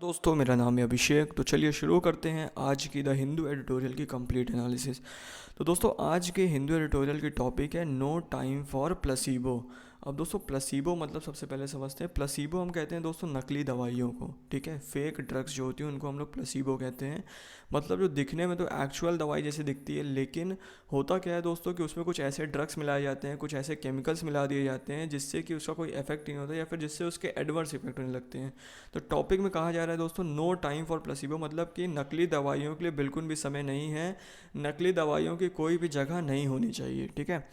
दोस्तों मेरा नाम है अभिषेक। तो चलिए शुरू करते हैं आज की द हिंदू एडिटोरियल की कंप्लीट एनालिसिस। तो दोस्तों आज के हिंदू एडिटोरियल की टॉपिक है नो टाइम फॉर प्लसीबो। अब दोस्तों प्लसीबो मतलब सबसे पहले समझते हैं। प्लसीबो हम कहते हैं दोस्तों नकली दवाइयों को, ठीक है। फेक ड्रग्स जो होती हैं उनको हम लोग प्लसीबो कहते हैं। मतलब जो दिखने में तो एक्चुअल दवाई जैसी दिखती है, लेकिन होता क्या है दोस्तों कि उसमें कुछ ऐसे ड्रग्स मिलाए जाते हैं, कुछ ऐसे केमिकल्स मिला दिए जाते हैं जिससे कि उसका कोई इफेक्ट नहीं होता या फिर जिससे उसके एडवर्स इफेक्ट होने लगते हैं। तो टॉपिक में कहा जा रहा है दोस्तों नो टाइम फॉर प्लेसिबो, मतलब कि नकली दवाइयों के लिए बिल्कुल भी समय नहीं है, नकली दवाइयों की कोई भी जगह नहीं होनी चाहिए, ठीक है।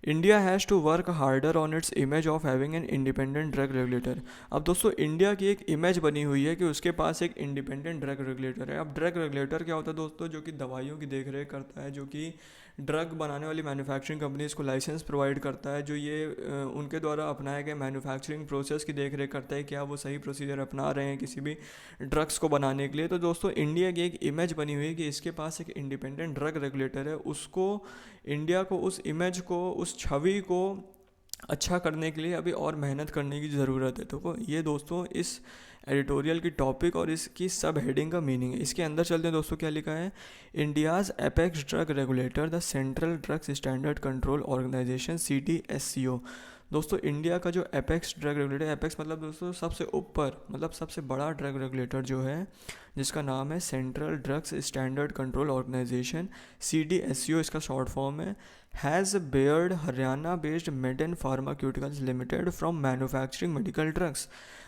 India has to work harder on its image of having an independent drug regulator. अब दोस्तों इंडिया की एक इमेज बनी हुई है कि उसके पास एक इंडिपेंडेंट ड्रग रेगुलेटर है। अब ड्रग रेगुलेटर क्या होता है दोस्तों? जो कि दवाइयों की देख रेख करता है, जो कि ड्रग बनाने वाली मैन्युफैक्चरिंग कंपनीज को लाइसेंस प्रोवाइड करता है, जो ये उनके द्वारा अपनाए गए मैन्युफैक्चरिंग प्रोसेस की देख रेख करता है, क्या वो सही प्रोसीजर अपना रहे हैं किसी भी ड्रग्स को बनाने के लिए। तो दोस्तों इंडिया की एक इमेज बनी हुई है कि इसके पास एक इंडिपेंडेंट ड्रग रेगुलेटर है। उसको इंडिया को उस इमेज को, उस छवि को अच्छा करने के लिए अभी और मेहनत करने की ज़रूरत है। तो ये दोस्तों इस एडिटोरियल की टॉपिक और इसकी सब हेडिंग का मीनिंग है। इसके अंदर चलते हैं दोस्तों, क्या लिखा है? India's apex drug regulator the central drugs standard control organisation CDSCO। दोस्तों इंडिया का जो एपेक्स ड्रग रेगुलेटर, एपेक्स मतलब दोस्तों सबसे ऊपर, मतलब सबसे बड़ा ड्रग रेगुलेटर जो है, जिसका नाम है central drugs standard control organisation, CDSCO इसका शॉर्ट फॉर्म है, has barred Haryana based Maiden Pharmaceuticals Limited from manufacturing medical drugs.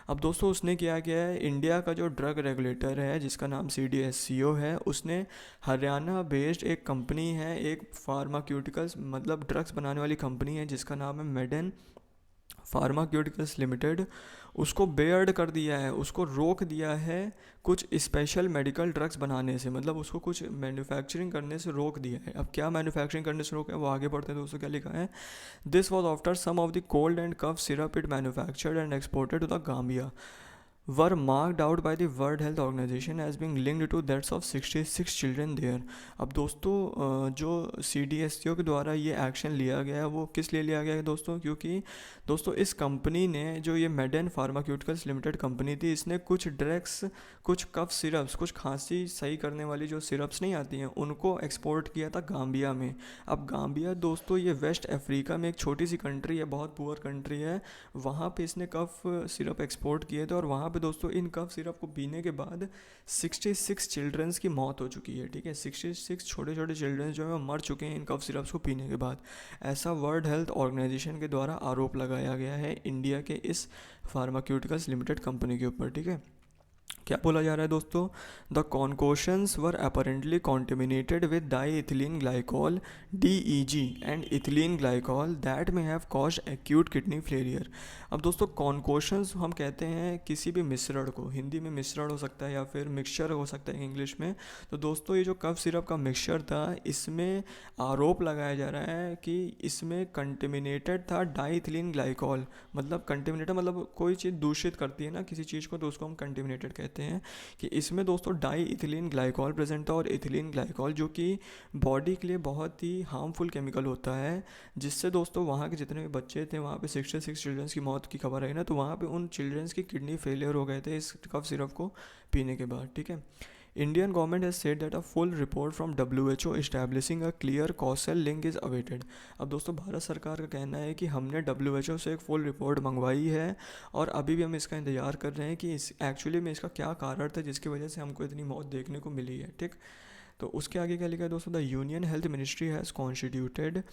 अब दोस्तों उसने क्या किया है, इंडिया का जो ड्रग रेगुलेटर है जिसका नाम CDSCO है, उसने हरियाणा बेस्ड एक कंपनी है, एक फार्माक्यूटिकल्स मतलब ड्रग्स बनाने वाली कंपनी है जिसका नाम है मेडन फार्माक्यूटिकल्स लिमिटेड, उसको बेयर्ड कर दिया है, उसको रोक दिया है कुछ स्पेशल मेडिकल ड्रग्स बनाने से। मतलब उसको कुछ मैन्युफैक्चरिंग करने से रोक दिया है। अब क्या मैन्युफैक्चरिंग करने से रोका है वो आगे बढ़ते हैं दोस्तों, क्या लिखा है? This was after some of the cold and cough syrup it manufactured and exported to the Gambia were marked out by the World Health Organization as being linked to deaths of 66 children there। अब दोस्तों जो CDSCO के द्वारा ये action लिया गया है वो किस लिए लिया गया है दोस्तों? क्योंकि दोस्तों इस कंपनी ने, जो ये मेडन फार्माक्यूटिकल्स लिमिटेड कंपनी थी, इसने कुछ ड्रग्स, कुछ कफ सिरप्स, कुछ खांसी सही करने वाली जो सिरप्स नहीं आती हैं, उनको एक्सपोर्ट किया था गाम्बिया में। अब गाम्बिया दोस्तों ये वेस्ट अफ्रीका में एक छोटी सी कंट्री है, बहुत पुअर कंट्री है। वहाँ पे इसने कफ सिरप एक्सपोर्ट किए थे और वहाँ पे दोस्तों इन कफ सिरप को पीने के बाद 66 चिल्ड्रंस की मौत हो चुकी है, ठीक है। 66 छोटे छोटे चिल्ड्रंस जो है वो मर चुके हैं इन कफ सिरप्स को पीने के बाद। ऐसा वर्ल्ड हेल्थ ऑर्गेनाइजेशन के द्वारा आरोप लगाया गया है इंडिया के इस फार्माक्यूटिकल्स लिमिटेड कंपनी के ऊपर, ठीक है। क्या बोला जा रहा है दोस्तों? The concoctions were apparently contaminated with diethylene glycol DEG and ethylene glycol that may have caused acute kidney failure. अब दोस्तों कॉन्कोशंस हम कहते हैं किसी भी मिश्रण को, हिंदी में मिश्रण हो सकता है या फिर मिक्सचर हो सकता है इंग्लिश में। तो दोस्तों ये जो कफ सिरप का मिक्सचर था, इसमें आरोप लगाया जा रहा है कि इसमें कंटेमिनेटेड था डाई इथिलीन ग्लाइकॉल। मतलब कंटेमिनेटेड मतलब कोई चीज़ दूषित करती है ना किसी चीज़ को, तो उसको हम कंटेमिनेटेड कहते हैं। कि इसमें दोस्तों डाई इथिलीन ग्लाइकॉल प्रेजेंट था, और इथिलीन ग्लाइकॉल जो कि बॉडी के लिए बहुत ही हार्मफुल केमिकल होता है, जिससे दोस्तों वहाँ के जितने भी बच्चे थे, वहाँ पे 66 चिल्ड्रंस की मौत की खबर आई ना, तो वहाँ पे उन चिल्ड्रंस की किडनी फेलियर हो गए थे इस कफ सिरप को पीने के बाद, ठीक है। Indian government has said that a full report from WHO establishing a clear causal link is awaited। अब दोस्तों भारत सरकार का कहना है कि हमने WHO से एक फुल रिपोर्ट मंगवाई है और अभी भी हम इसका इंतज़ार कर रहे हैं कि इस एक्चुअली में इसका क्या कारण था जिसकी वजह से हमको इतनी मौत देखने को मिली है, ठीक। तो उसके आगे क्या लिखा है दोस्तों? The union health ministry has constituted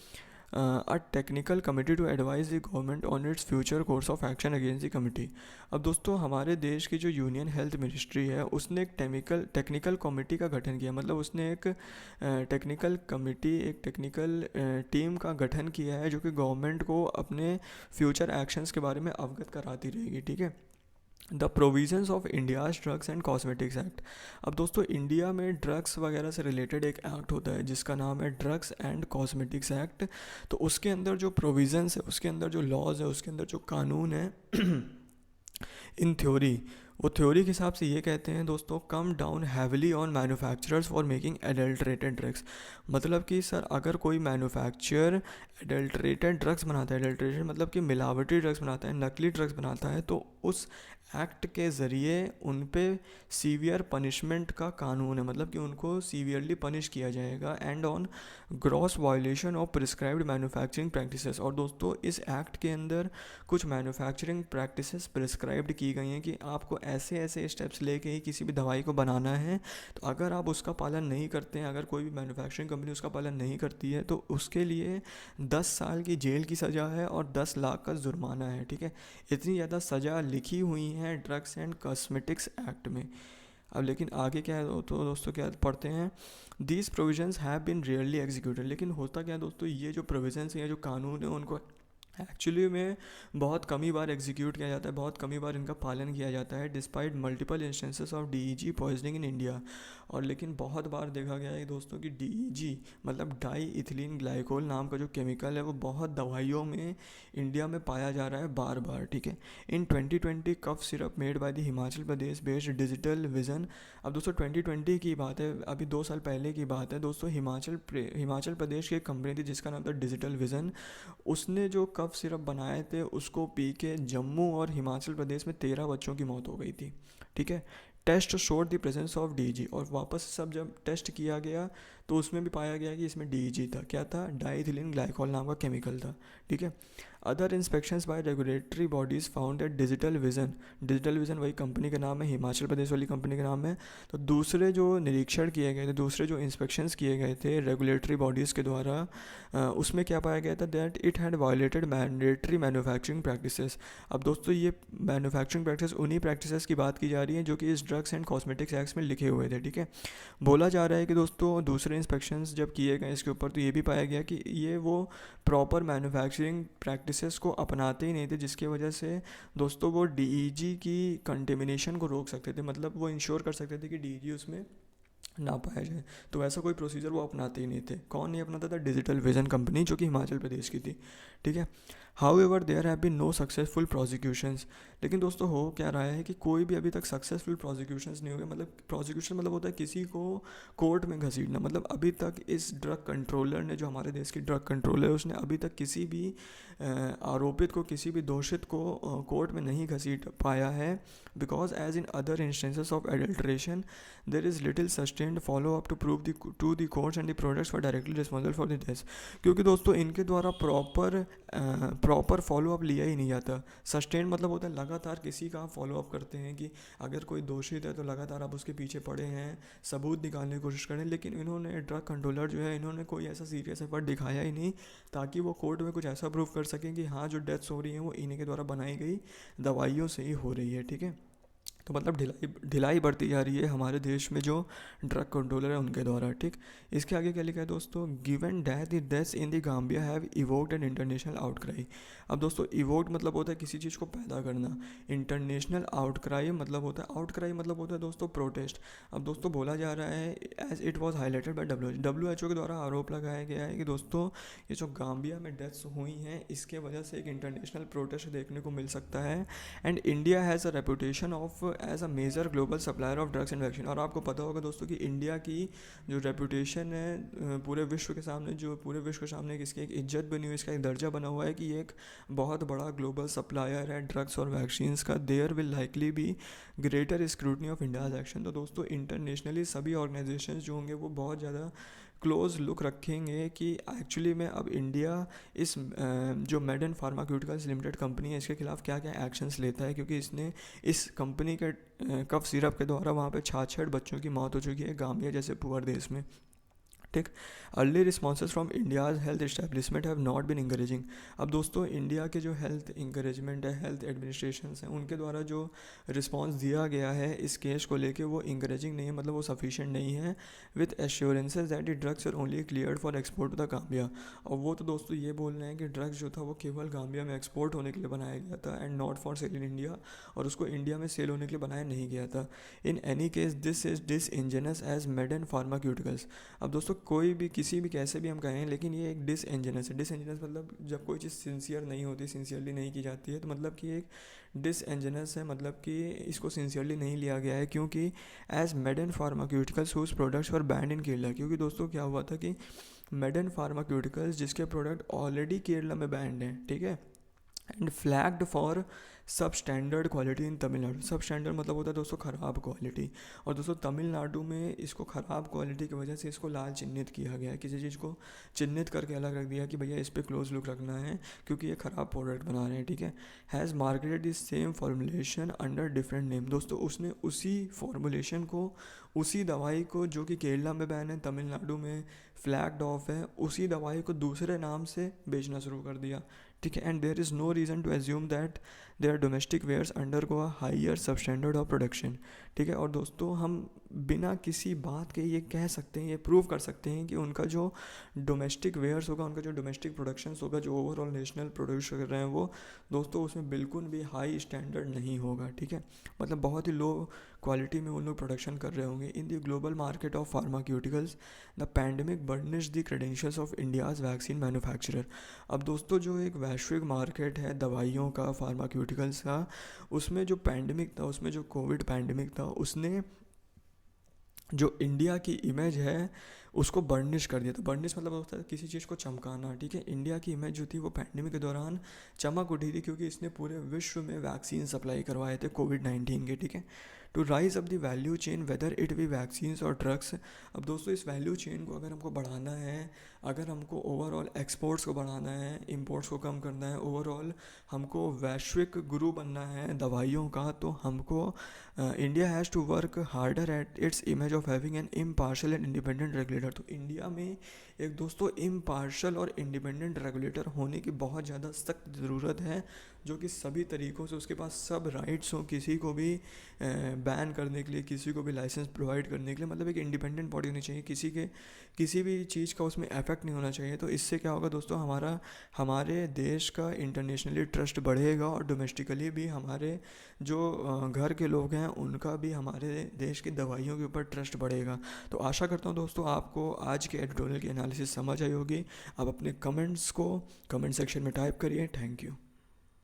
a technical committee to advise the government on its future course of action against the committee। अब दोस्तों हमारे देश की जो यूनियन हेल्थ मिनिस्ट्री है उसने एक टेक्निकल कमेटी का गठन किया। मतलब उसने एक टेक्निकल कमेटी, एक टेक्निकल टीम का गठन किया है जो कि गवर्नमेंट को अपने फ्यूचर एक्शंस के बारे में अवगत कराती रहेगी, ठीक है। The provisions of India's drugs and cosmetics act. अब दोस्तों इंडिया में ड्रग्स वगैरह से रिलेटेड एक एक्ट होता है जिसका नाम है ड्रग्स एंड कॉस्मेटिक्स एक्ट। तो उसके अंदर जो प्रोविजंस है, उसके अंदर जो लॉज है, उसके अंदर जो कानून है इन थ्योरी, वो थ्योरी के हिसाब से ये कहते हैं दोस्तों, come down heavily on manufacturers for making adulterated drugs. मतलब कि सर अगर कोई मैन्युफैक्चर एडल्ट्रेटेड ड्रग्स बनाता है, एडल्ट्रेटेड मतलब कि मिलावटी ड्रग्स बनाता है, नकली ड्रग्स बनाता है, तो उस एक्ट के ज़रिए उन पे सीवियर पनिशमेंट का कानून है, मतलब कि उनको सीवियरली पनिश किया जाएगा and on gross violation of prescribed manufacturing practices. और दोस्तों इस एक्ट के अंदर कुछ मैन्युफैक्चरिंग प्रैक्टिसेस प्रिस्क्राइब्ड की गई हैं कि आपको ऐसे ऐसे स्टेप्स लेके ही किसी भी दवाई को बनाना है। तो अगर आप उसका पालन नहीं करते हैं, अगर कोई भी मैन्युफैक्चरिंग कंपनी उसका पालन नहीं करती है, तो उसके लिए 10 साल की जेल की सज़ा है और 10 लाख का जुर्माना है। ठीक है, इतनी ज़्यादा सज़ा लिखी हुई है ड्रग्स एंड कॉस्मेटिक्स एक्ट में। अब लेकिन आगे क्या है तो दोस्तों क्या पढ़ते हैं, these provisions have been rarely executed. लेकिन होता क्या है दोस्तों, ये जो प्रोविजंस हैं, जो कानून है, उनको एक्चुअली में बहुत कम ही बार एग्जीक्यूट किया जाता है, बहुत कम ही बार इनका पालन किया जाता है, despite multiple instances of DEG poisoning in India. और लेकिन बहुत बार देखा गया है दोस्तों कि डीईजी मतलब डाई इथिलीन ग्लाइकोल नाम का जो केमिकल है वो बहुत दवाइयों में इंडिया में पाया जा रहा है बार बार। ठीक है, in 2020 cough syrup made by the Himachal Pradesh based Digital Vision. अब दोस्तों 2020 की बात है, अभी 2 साल पहले की बात है दोस्तों। हिमाचल प्रदेश की एक कंपनी थी जिसका नाम था डिजिटल विजन। उसने जो कफ सिरप बनाए थे उसको पी के जम्मू और हिमाचल प्रदेश में 13 बच्चों की मौत हो गई थी। ठीक है, test showed the presence of DG, और वापस सब जब टेस्ट किया गया तो उसमें भी पाया गया कि इसमें डीजी था। क्या था? डाइथिलीन ग्लाइकोल नाम का केमिकल था। ठीक है, other inspections by regulatory bodies found that digital vision वही कंपनी का नाम है, हिमाचल प्रदेश वाली कंपनी का नाम है। तो दूसरे जो निरीक्षण किए गए थे, दूसरे जो इंस्पेक्शंस किए गए थे रेगुलेटरी बॉडीज़ के द्वारा, उसमें क्या पाया गया था, that it had violated mandatory manufacturing practices. अब दोस्तों ये मैन्युफैक्चरिंग प्रैक्टिस उन्हीं प्रैक्टिसेस की बात की जा रही है जो कि इस ड्रग्स एंड कॉस्मेटिक्स एक्ट में लिखे हुए थे। ठीक है, बोला जा रहा है कि दोस्तों दूसरे इंस्पेक्शंस जब किए गए इसके ऊपर तो ये भी पाया गया कि ये वो प्रॉपर मैन्युफैक्चरिंग प्रैक्टिसेस को अपनाते ही नहीं थे, जिसकी वजह से दोस्तों वो डीईजी की कंटेमिनेशन को रोक सकते थे, मतलब वो इंश्योर कर सकते थे कि डीईजी उसमें ना पाया जाए। तो ऐसा कोई प्रोसीजर वो अपनाते ही नहीं थे। कौन नहीं अपनाता था? डिजिटल विजन कंपनी, जो कि हिमाचल प्रदेश की थी। ठीक है, however there have been no successful prosecutions. लेकिन दोस्तों हो क्या रहा है कि कोई भी अभी तक सक्सेसफुल प्रोसिक्यूशंस नहीं हो गए। मतलब प्रोसिक्यूशन मतलब होता है किसी को कोर्ट में घसीटना। मतलब अभी तक इस ड्रग कंट्रोलर ने, जो हमारे देश की ड्रग कंट्रोलर है, उसने अभी तक किसी भी आरोपित को, किसी भी दोषित को कोर्ट में नहीं घसीट पाया है। Because as in other instances of adulteration there is little sustained follow up to prove to the courts and the products for directly responsible for the death. क्योंकि दोस्तों इनके द्वारा प्रॉपर फॉलो अप लिया ही नहीं जाता। सस्टेन मतलब होता है लगातार किसी का आप फॉलो अप करते हैं कि अगर कोई दोषित है तो लगातार आप उसके पीछे पड़े हैं, सबूत निकालने की कोशिश करें। लेकिन इन्होंने ड्रग कंट्रोलर जो है, इन्होंने कोई ऐसा सीरियस एफर्ट दिखाया ही नहीं ताकि वो कोर्ट में कुछ ऐसा प्रूव कर सकें कि हाँ जो डेथ्स हो रही हैं वो इन्हीं के द्वारा बनाई गई दवाइयों से ही हो रही है। ठीक है, तो मतलब ढिलाई बढ़ती जा रही है हमारे देश में जो ड्रग कंट्रोलर है उनके द्वारा। ठीक, इसके आगे क्या लिखा है दोस्तों, given that the deaths in the Gambia have evoked an international outcry. अब दोस्तों इवोक्ड मतलब होता है किसी चीज़ को पैदा करना, इंटरनेशनल आउटक्राई मतलब होता है, आउटक्राई मतलब होता है दोस्तों प्रोटेस्ट। अब दोस्तों बोला जा रहा है as it was highlighted by WHO के द्वारा आरोप लगाया गया है कि दोस्तों ये जो गाम्बिया में डेथ्स हुई हैं इसके वजह से एक इंटरनेशनल प्रोटेस्ट देखने को मिल सकता है। And India has a reputation of as a major global supplier of drugs and vaccine. और आपको पता होगा दोस्तों कि इंडिया की जो रेपुटेशन है पूरे विश्व के सामने, जो पूरे विश्व के सामने इसकी एक इज्जत बनी हुई है, इसका एक दर्जा बना हुआ है कि ये एक बहुत बड़ा ग्लोबल सप्लायर है ड्रग्स और वैक्सीन्स का। There will likely be greater scrutiny of India's action. तो दोस्तों इंटरनेशनली सभी ऑर्गेनाइजेशंस जो होंगे वो बहुत ज़्यादा क्लोज लुक रखेंगे कि एक्चुअली में अब इंडिया इस जो मेडन फार्मास्यूटिकल्स लिमिटेड कंपनी है इसके खिलाफ क्या क्या एक्शंस लेता है, क्योंकि इसने इस कंपनी के कफ सिरप के द्वारा वहाँ पे 66 बच्चों की मौत हो चुकी है गाम्बिया जैसे पुअर देश में। ठीक, early responses from India's health establishment have not been encouraging. अब दोस्तों इंडिया के जो हेल्थ इंकरेजमेंट है, हेल्थ एडमिनिस्ट्रेशंस हैं, उनके द्वारा जो रिस्पॉन्स दिया गया है इस केस को लेके वो इंकरेजिंग नहीं है, मतलब वो सफिशिएंट नहीं है। With assurances that the drugs are only cleared for export to the Gambia. और वो तो दोस्तों ये बोल रहे हैं कि ड्रग्स जो था वो केवल गाम्बिया में एक्सपोर्ट होने के लिए बनाया गया था and not for sale in India, और उसको इंडिया में सेल होने के लिए बनाया नहीं गया था। In any case this is disingenuous as Maiden Pharmaceuticals. अब दोस्तों कोई भी किसी भी कैसे भी हम कहें, लेकिन ये एक डिसइंजीनियस है। डिसइंजीनियस मतलब जब कोई चीज़ सिंसियर नहीं होती, सिंसियरली नहीं की जाती है, तो मतलब कि एक डिसइंजीनियस है, मतलब कि इसको सिंसियरली नहीं लिया गया है। क्योंकि as Maiden Pharmaceuticals whose products were banned in Kerala. क्योंकि दोस्तों क्या हुआ था कि मेडन फार्मास्यूटिकल्स जिसके प्रोडक्ट ऑलरेडी केरला में बैंड हैं, ठीक है, and flagged for substandard quality in Tamil Nadu. Substandard मतलब होता है दोस्तों ख़राब क्वालिटी। और दोस्तों तमिलनाडु में इसको ख़राब क्वालिटी की वजह से इसको लाल चिन्हित किया गया है, किसी चीज़ को चिन्हित करके अलग रख दिया कि भैया इस पर क्लोज लुक रखना है क्योंकि ये ख़राब प्रोडक्ट बना रहे हैं, ठीक है। Has marketed this same formulation under different name. दोस्तों उसने उसी फॉर्मुलेशन को, उसी दवाई को जो कि केरला में बैन है, तमिलनाडु में फ्लैग्ड ऑफ है, उसी दवाई को दूसरे नाम से बेचना शुरू कर दिया, ठीक है। And there is no reason to assume that their domestic wares undergo a higher substandard of production, ठीक है। और दोस्तों हम बिना किसी बात के ये कह सकते हैं, ये प्रूव कर सकते हैं कि उनका जो डोमेस्टिक वेयर्स होगा, उनका जो डोमेस्टिक प्रोडक्शंस होगा, जो ओवरऑल नेशनल प्रोड्यूस कर रहे हैं वो दोस्तों उसमें बिल्कुल भी हाई स्टैंडर्ड नहीं होगा, ठीक है। मतलब बहुत ही लो क्वालिटी में उन लोग प्रोडक्शन कर रहे होंगे। In the global market of pharmaceuticals the pandemic burnish the credentials of India's vaccine manufacturer. अब दोस्तों जो एक वैश्विक मार्केट है दवाइयों का, फार्माक्यूटिकल्स का, उसमें जो पैंडमिक था, उसमें जो कोविड पैंडमिक था, उसने जो इंडिया की इमेज है उसको बर्निश कर दिया। तो बर्निश मतलब होता है किसी चीज़ को चमकाना, ठीक है। इंडिया की इमेज जो थी वो पैंडमिक के दौरान चमक उठी थी क्योंकि इसने पूरे विश्व में वैक्सीन सप्लाई करवाए थे कोविड-19 के, ठीक है। To rise up the value chain whether it be vaccines और ड्रग्स। अब दोस्तों इस वैल्यू चेन को अगर हमको बढ़ाना है, अगर हमको ओवरऑल एक्सपोर्ट्स को बढ़ाना है, इंपोर्ट्स को कम करना है, ओवरऑल हमको वैश्विक गुरु बनना है दवाइयों का, तो हमको India has to work harder at its image of having an impartial and independent regulator. तो इंडिया में एक दोस्तों इम्पार्शल और इंडिपेंडेंट रेगुलेटर होने की बहुत ज़्यादा सख्त ज़रूरत है, जो कि सभी तरीक़ों से उसके पास सब राइट्स हो, किसी को भी बैन करने के लिए, किसी को भी लाइसेंस प्रोवाइड करने के लिए। मतलब एक इंडिपेंडेंट बॉडी होनी चाहिए, किसी भी चीज़ का उसमें इफेक्ट नहीं होना चाहिए। तो इससे क्या होगा दोस्तों, हमारे देश का इंटरनेशनली ट्रस्ट बढ़ेगा और डोमेस्टिकली भी हमारे जो घर के लोग हैं उनका भी हमारे देश की दवाइयों के ऊपर ट्रस्ट बढ़ेगा। तो आशा करता हूँ दोस्तों आपको आज के एडिटोरियल की एनालिसिस समझ आई होगी। आप अपने कमेंट्स को कमेंट सेक्शन में टाइप करिए। Thank you.